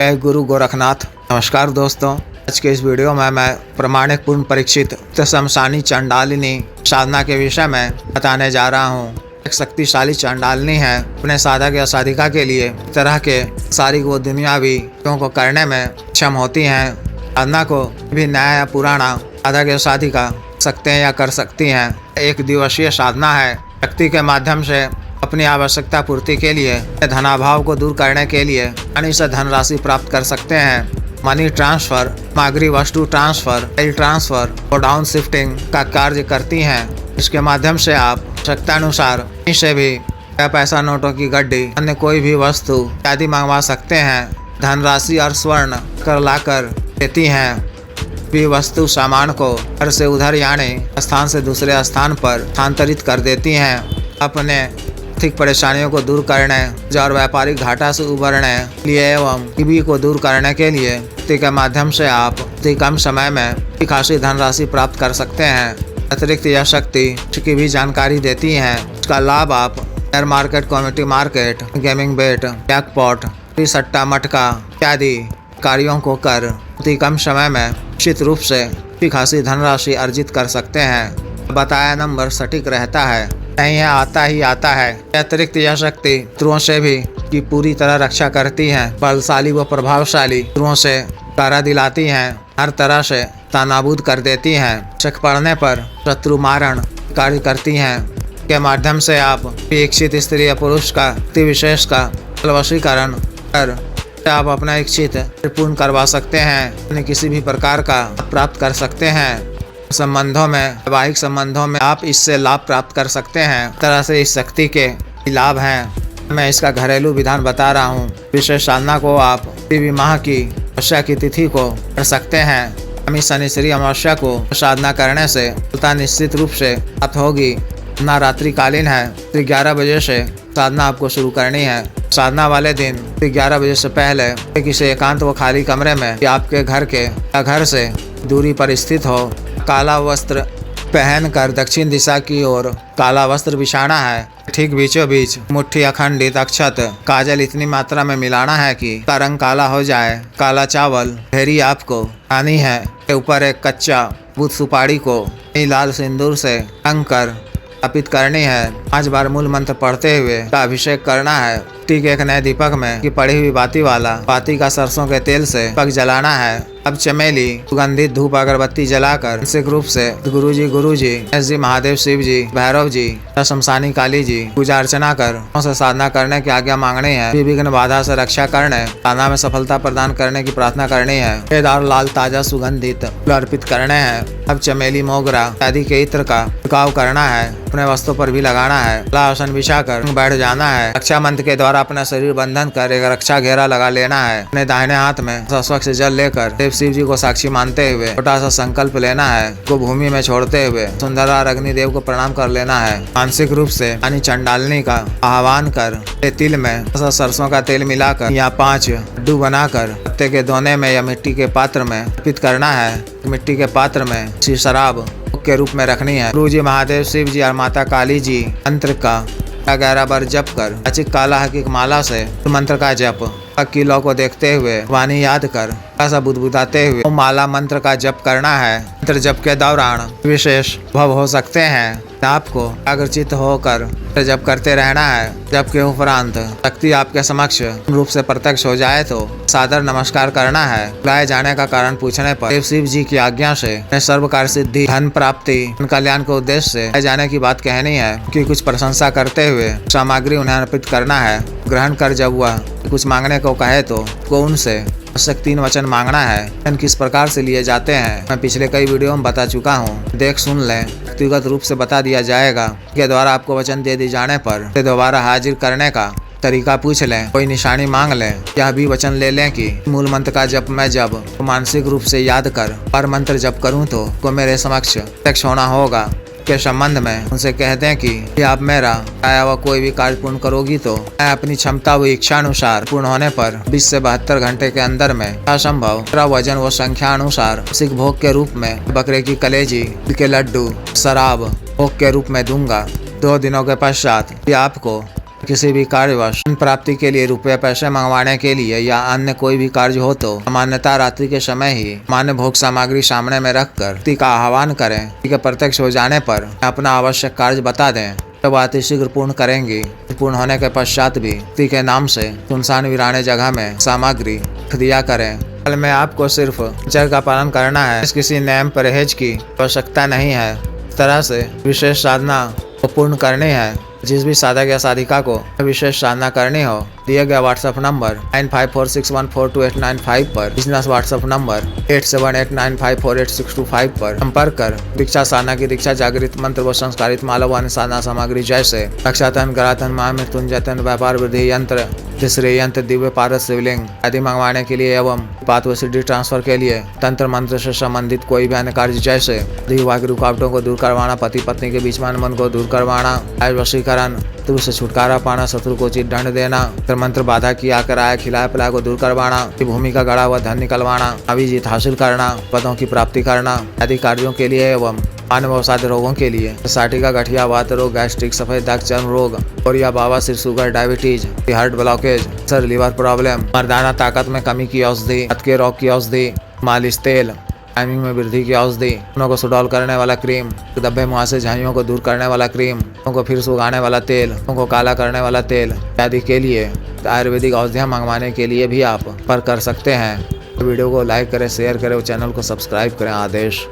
जय गुरु गोरखनाथ। नमस्कार दोस्तों, आज के इस वीडियो में मैं प्रमाणिक पूर्ण परीक्षित शमशानी चंडालिनी साधना के विषय में बताने जा रहा हूँ। एक शक्तिशाली चंडालिनी है, अपने साधक या साधिका के लिए तरह के सारी वो दुनियावी कार्यों को करने में सक्षम होती हैं। साधना को भी नया या पुराना साधक या साधिका सकते हैं या कर सकती हैं। एक दिवसीय साधना है। शक्ति के माध्यम से अपनी आवश्यकता पूर्ति के लिए, धनाभाव को दूर करने के लिए यानी से धनराशि प्राप्त कर सकते हैं। मनी ट्रांसफर, सामग्री वस्तु ट्रांसफर, फाइल ट्रांसफर और डाउन शिफ्टिंग का कार्य करती हैं। इसके माध्यम से आप आवश्यकता अनुसार कहीं से भी पैसा, नोटों की गड्डी, अन्य कोई भी वस्तु आदि मंगवा सकते हैं। धनराशि और स्वर्ण कर लाकर देती हैं। भी वस्तु सामान को घर से उधर यानी स्थान से दूसरे स्थान पर स्थानांतरित कर देती हैं। अपने आर्थिक परेशानियों को दूर करने और व्यापारिक घाटा से उबरने लिए एवं गरीबी को दूर करने के लिए शक्ति के माध्यम से आप अति कम समय में खासी धनराशि प्राप्त कर सकते हैं। अतिरिक्त यह शक्ति की भी जानकारी देती है। इसका लाभ आप share market, community market, gaming bet, jackpot, सट्टा मटका इत्यादि कार्यों को कर अति कम समय में निश्चित रूप से खासी धनराशि अर्जित कर सकते हैं। बताया नंबर सटीक रहता है, नहीं है आता ही आता है। अतिरिक्त यह शक्ति शत्रुओं से भी की पूरी तरह रक्षा करती है। बलशाली व प्रभावशाली शत्रुओं से डरा दिलाती हैं, हर तरह से नाबूद कर देती हैं। शक पड़ने पर शत्रु मारण कार्य करती हैं। के माध्यम से आप इच्छित स्त्री या पुरुष का विशेष का वशीकरण कर आप अपना इच्छित पूर्ण करवा सकते हैं। यानी किसी भी प्रकार का प्राप्त कर सकते हैं। संबंधों में, वैवाहिक संबंधों में आप इससे लाभ प्राप्त कर सकते हैं। तरह से इस शक्ति के लाभ हैं। मैं इसका घरेलू विधान बता रहा हूँ। विशेष साधना को आप देवी माह की अमावस्या की तिथि को कर सकते हैं। शनि श्री अमावस्या को साधना करने से फलता निश्चित रूप से प्राप्त होगी। साधना रात्रिकालीन है। 11 बजे से साधना आपको शुरू करनी है। साधना वाले दिन 11 बजे से पहले किसी एकांत व खाली कमरे में आपके घर के या घर से दूरी पर स्थित हो काला वस्त्र पहनकर दक्षिण दिशा की ओर काला वस्त्र बिछाना है। ठीक बीचों बीच मुट्ठी अखंडित अक्षत काजल इतनी मात्रा में मिलाना है कि उसका रंग काला हो जाए। काला चावल ढेरी आपको खानी है। के ऊपर एक कच्चा बूथ सुपारी को लाल सिंदूर से रंग कर स्थापित करनी है। 5 बार मूल मंत्र पढ़ते हुए का अभिषेक करना है। ठीक एक नए दीपक में की पड़ी हुई बाती वाला बाती का सरसों के तेल से दीपक जलाना है। अब चमेली सुगंधित धूप अगरबत्ती जलाकर मानसिक रूप से गुरुजी गणेश जी, महादेव, शिव जी, भैरव जी, शमशानी काली जी पूजा अर्चना कर से साधना करने की आज्ञा मांगनी है। विघ्न बाधा से रक्षा करने, साधना में सफलता प्रदान करने की प्रार्थना करनी है। केदार लाल ताजा सुगंधित फूल अर्पित करने हैं। अब चमेली, मोगरा आदि के इत्र का छिड़काव करना है। अपने वस्तु पर भी लगाना है। आसन बिछाकर बैठ जाना है। रक्षा मंत्र के द्वारा अपना शरीर बंधन कर एक रक्षा घेरा लगा लेना है। अपने दाहिने हाथ में स्वच्छ जल लेकर शिव जी को साक्षी मानते हुए छोटा सा संकल्प लेना है। को भूमि में छोड़ते हुए सुंदरा अग्निदेव को प्रणाम कर लेना है। मानसिक रूप से यानी चंडालिनी का आह्वान कर तिल में सरसों का तेल मिलाकर या 5 लड्डू बनाकर पत्ते के दोने में या मिट्टी के पात्र में अर्पित करना है। मिट्टी के पात्र में शराब के रूप में रखनी है। गुरुजी, महादेव, शिव जी और माता काली जी मंत्र का 11 बार जप कर अचिक काला हकीक माला से मंत्र का जप किलो को देखते हुए वाणी याद कर ऐसा बुदबुदाते हुए माला मंत्र का जप करना है। मंत्र जप के दौरान विशेष भव हो सकते हैं। आपको अग्रचित होकर जप करते रहना है। जप के उपरांत शक्ति आपके समक्ष रूप से प्रत्यक्ष हो जाए तो सादर नमस्कार करना है। बुलाए जाने का कारण पूछने पर शिव जी की आज्ञा से सर्व कार्य सिद्धि, धन प्राप्ति, कल्याण के उद्देश्य से बुलाए जाने की बात कहनी है कि कुछ प्रशंसा करते हुए सामग्री उन्हें अर्पित करना है। ग्रहण कर जब वह कुछ मांगने को कहे तो उनसे आवश्यक 3 वचन मांगना है। किस प्रकार से लिए जाते हैं मैं पिछले कई वीडियो में बता चुका हूँ, देख सुन लें। व्यक्तिगत रूप से बता दिया जाएगा के द्वारा आपको वचन दे दिए जाने पर दोबारा हाजिर करने का तरीका पूछ लें। कोई निशानी मांग लें। यह भी वचन ले लें कि मूल मंत्र का जप मैं जब मानसिक रूप से याद कर पर मंत्र जप करूँ तो मेरे समक्ष प्रत्यक्ष होना होगा। के संबंध में उनसे कह दें कि आप मेरा आया हुआ कोई भी कार्य पूर्ण करोगी तो मैं अपनी क्षमता व इच्छा अनुसार पूर्ण होने पर 20 से 72 घंटे के अंदर में असंभव वजन व संख्या अनुसार सिख भोग के रूप में बकरे की कलेजी के लड्डू, शराब भोग के रूप में दूंगा। 2 दिनों के पश्चात आपको किसी भी कार्यवश प्राप्ति के लिए रुपये पैसे मंगवाने के लिए या अन्य कोई भी कार्य हो तो सामान्यतः रात्रि के समय ही मान्य भोग सामग्री सामने में रखकर व्यक्ति का आह्वान करें कि प्रत्यक्ष हो जाने पर अपना आवश्यक कार्य बता दें। तो बात शीघ्र पूर्ण करेंगी। पूर्ण होने के पश्चात भी व्यक्ति के नाम से सुनसान वीराने जगह में सामग्री रख दिया करें। हाल में आपको सिर्फ आचार का पालन करना है, किसी नियम परहेज की आवश्यकता नहीं है। इस तरह से विशेष साधना को पूर्ण करनी है। जिस भी साधक या साधिका को विशेष साधना करनी हो दिए गए व्हाट्सएप नंबर 9546142895 पर, बिजनेस व्हाट्सएप नंबर 8789548625 पर संपर्क कर दीक्षा साधना की दीक्षा, जागृत मंत्र व संस्कारित माला व अन्य साधना सामग्री जैसे रक्षातन, गरातन, महामृत्युंजयतन, व्यापार वृद्धि यंत्र, तीसरे यंत्र, दिव्य पारस शिवलिंग आदि मंगवाने के लिए एवं पात व सिद्धि ट्रांसफर के लिए तंत्र मंत्र से संबंधित कोई भी अन्य कार्य जैसे विवाह की रुकावटों को दूर करवाना, पति पत्नी के बीच में मन को दूर करवाना, वशीकरण, शत्रु से छुटकारा पाना, शत्रु को उचित दंड देना, मंत्र बाधा किया कराया खिलाया पिलाया को दूर करवाना, भूमि का गड़ा हुआ धन निकलवाना, अभिजीत हासिल करना, पदों की प्राप्ति करना आदि कार्यों के लिए एवं मानव साध्य रोगों के लिए साटिका, गठिया, वात रोग, गैस्ट्रिक, सफेद दाग, चर्म रोग, कोरिया, बवासीर, शुगर, डायबिटीज, हार्ट ब्लॉकेज, सर, लिवर प्रॉब्लम, मर्दाना ताकत में कमी की औषधि, हाथ के रोग की औषधि, मालिश तेल, टाइमिंग में वृद्धि की औषधि, उनों को सुडौल करने वाला क्रीम, दब्बे मुहासे झाइयों को दूर करने वाला क्रीम, उनको फिर सुगाने वाला तेल, उनको काला करने वाला तेल आदि के लिए आयुर्वेदिक औषधियाँ मंगवाने के लिए भी आप पर कर सकते हैं। वीडियो को लाइक करें, शेयर करें और चैनल को सब्सक्राइब करें। आदेश।